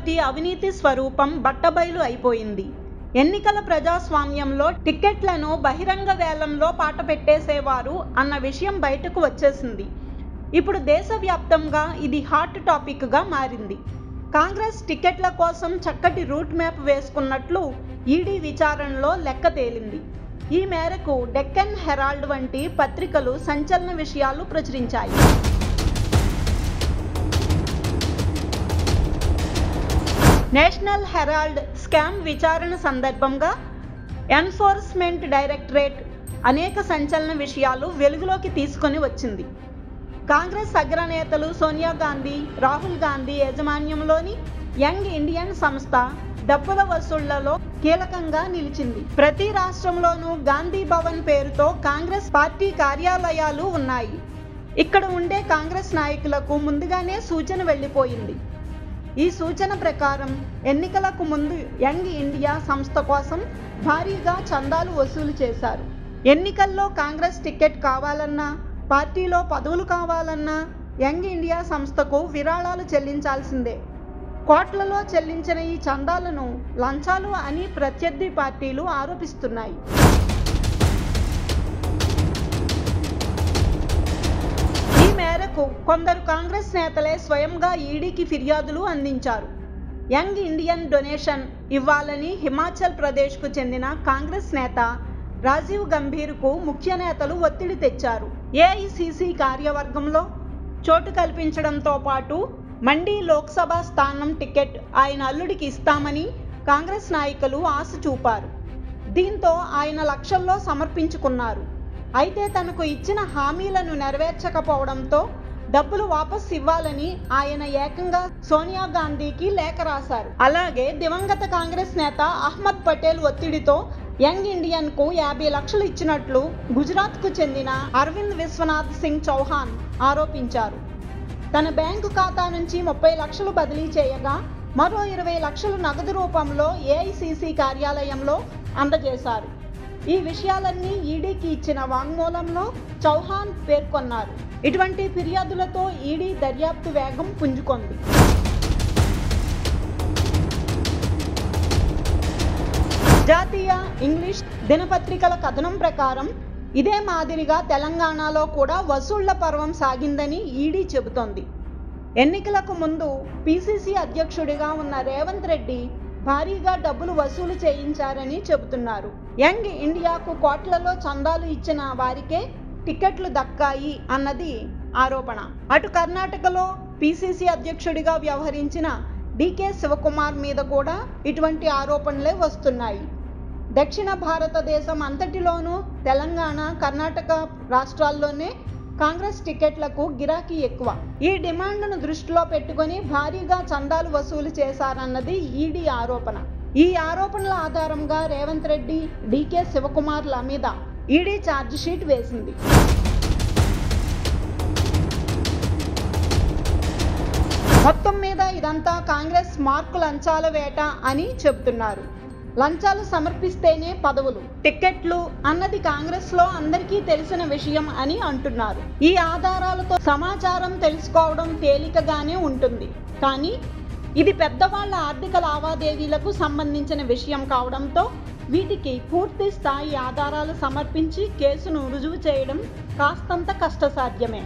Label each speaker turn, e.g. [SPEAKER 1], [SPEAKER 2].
[SPEAKER 1] Party అవినీతి స్వరూపం బట్టబయలు అయిపోయింది. ఎన్నికల ప్రజాస్వామ్యంలో టిక్కెట్లను బహిరంగ వేలంలో పాట పెట్టేసేవారు అన్న విషయం బయటకు వచ్చేసింది. ఇప్పుడు దేశవ్యాప్తంగా ఇది హాట్ టాపిక్గా మారింది. కాంగ్రెస్ టిక్కెట్ల కోసం చక్కటి రూట్ మ్యాప్ వేసుకున్నట్లు ఈడీ విచారణలో లెక్క తేలింది. ఈ మేరకు డెక్కన్ హెరాల్డ్ వంటి పత్రికలు సంచలన విషయాలు ప్రచురించాయి. నేషనల్ హెరాల్డ్ స్కామ్ విచారణ సందర్భంగా ఎన్ఫోర్స్మెంట్ డైరెక్టరేట్ అనేక సంచలన విషయాలు వెలుగులోకి తీసుకొని వచ్చింది. కాంగ్రెస్ అగ్రనేతలు సోనియా గాంధీ, రాహుల్ గాంధీ యాజమాన్యంలోని యంగ్ ఇండియన్ సంస్థ డబ్బుల వసూళ్లలో కీలకంగా నిలిచింది. ప్రతి రాష్ట్రంలోనూ గాంధీ భవన్ పేరుతో కాంగ్రెస్ పార్టీ కార్యాలయాలు ఉన్నాయి. ఇక్కడ ఉండే కాంగ్రెస్ నాయకులకు ముందుగానే సూచన వెళ్ళిపోయింది. ఈ సూచన ప్రకారం ఎన్నికలకు ముందు యంగ్ ఇండియా సంస్థ కోసం భారీగా చందాలు వసూలు చేశారు. ఎన్నికల్లో కాంగ్రెస్ టికెట్ కావాలన్నా, పార్టీలో పదవులు కావాలన్నా యంగ్ ఇండియా సంస్థకు విరాళాలు చెల్లించాల్సిందే. కోట్లలో చెల్లించిన ఈ చందాలను లంచాలు అని ప్రత్యర్థి పార్టీలు ఆరోపిస్తున్నాయి. ఈ మేరకు కొందరు కాంగ్రెస్ నేతలే స్వయంగా ఈడీకి ఫిర్యాదులు అందించారు. యంగ్ ఇండియన్ డొనేషన్ ఇవ్వాలని హిమాచల్ ప్రదేశ్కు చెందిన కాంగ్రెస్ నేత రాజీవ్ గంభీర్కు ముఖ్య నేతలు ఒత్తిడి తెచ్చారు. ఏఐసిసి కార్యవర్గంలో చోటు కల్పించడంతో పాటు మండి లోక్సభ స్థానం టికెట్ ఆయన అల్లుడికి ఇస్తామని కాంగ్రెస్ నాయకులు ఆశ చూపారు. దీంతో ఆయన లక్షల్లో సమర్పించుకున్నారు. అయితే తనకు ఇచ్చిన హామీలను నెరవేర్చకపోవడంతో డబ్బులు వాపస్ ఇవ్వాలని ఆయన ఏకంగా సోనియా గాంధీకి లేఖ రాశారు. అలాగే దివంగత కాంగ్రెస్ నేత అహ్మద్ పటేల్ ఒత్తిడితో యంగ్ ఇండియన్కు 50 లక్షలు ఇచ్చినట్లు గుజరాత్కు చెందిన అరవింద్ విశ్వనాథ్ సింగ్ చౌహాన్ ఆరోపించారు. తన బ్యాంకు ఖాతా నుంచి 30 లక్షలు బదిలీ చేయగా మరో 20 లక్షలు నగదు రూపంలో ఏఐసిసి కార్యాలయంలో అందజేశారు. ఈ విషయాలన్నీ ఈడీకి ఇచ్చిన వాంగ్మూలంలో చౌహాన్ పేర్కొన్నారు. ఇటువంటి ఫిర్యాదులతో ఈడీ దర్యాప్తు వేగం పుంజుకుంది. జాతీయ ఇంగ్లీష్ దినపత్రికల కథనం ప్రకారం ఇదే మాదిరిగా తెలంగాణలో కూడా వసూళ్ల పర్వం సాగిందని ఈడీ చెబుతోంది. ఎన్నికలకు ముందు పిసిసి అధ్యక్షుడిగా ఉన్న రేవంత్ రెడ్డి భారీగా డబ్బులు వసూలు చేయించారని చెబుతున్నారు. యంగ్ ఇండియాకు కోట్లలో చందాలు ఇచ్చిన వారికే టికెట్లు దక్కాయి అన్నది ఆరోపణ. అటు కర్ణాటకలో పిసిసి అధ్యక్షుడిగా వ్యవహరించిన డికే శివకుమార్ మీద కూడా ఇటువంటి ఆరోపణలే వస్తున్నాయి. దక్షిణ భారతదేశం అంతటిలోనూ తెలంగాణ, కర్ణాటక రాష్ట్రాల్లోనే కాంగ్రెస్ టికెట్లకు గిరాకీ ఎక్కువ. ఈ డిమాండ్ను దృష్టిలో పెట్టుకొని భారీగా చందాలు వసూలు చేశారన్నది ఈడీ ఆరోపణ. ఈ ఆరోపణల ఆధారంగా రేవంత్ రెడ్డి, డికే శివకుమార్ల మీద ఈడీ ఛార్జిషీట్ వేసింది. మొత్తం మీద ఇదంతా కాంగ్రెస్ మార్కు లంచాల వేట అని చెబుతున్నారు. లంచాలు సమర్పిస్తేనే పదవులు, టిక్కెట్లు అన్నది కాంగ్రెస్లో అందరికీ తెలిసిన విషయం అని అంటున్నారు. ఈ ఆధారాలతో సమాచారం తెలుసుకోవడం తేలికగానే ఉంటుంది. కానీ ఇది పెద్దవాళ్ల ఆర్థిక లావాదేవీలకు సంబంధించిన విషయం కావడంతో వీటికి పూర్తి స్థాయి ఆధారాలు సమర్పించి కేసును రుజువు చేయడం కాస్తంత కష్టసాధ్యమే.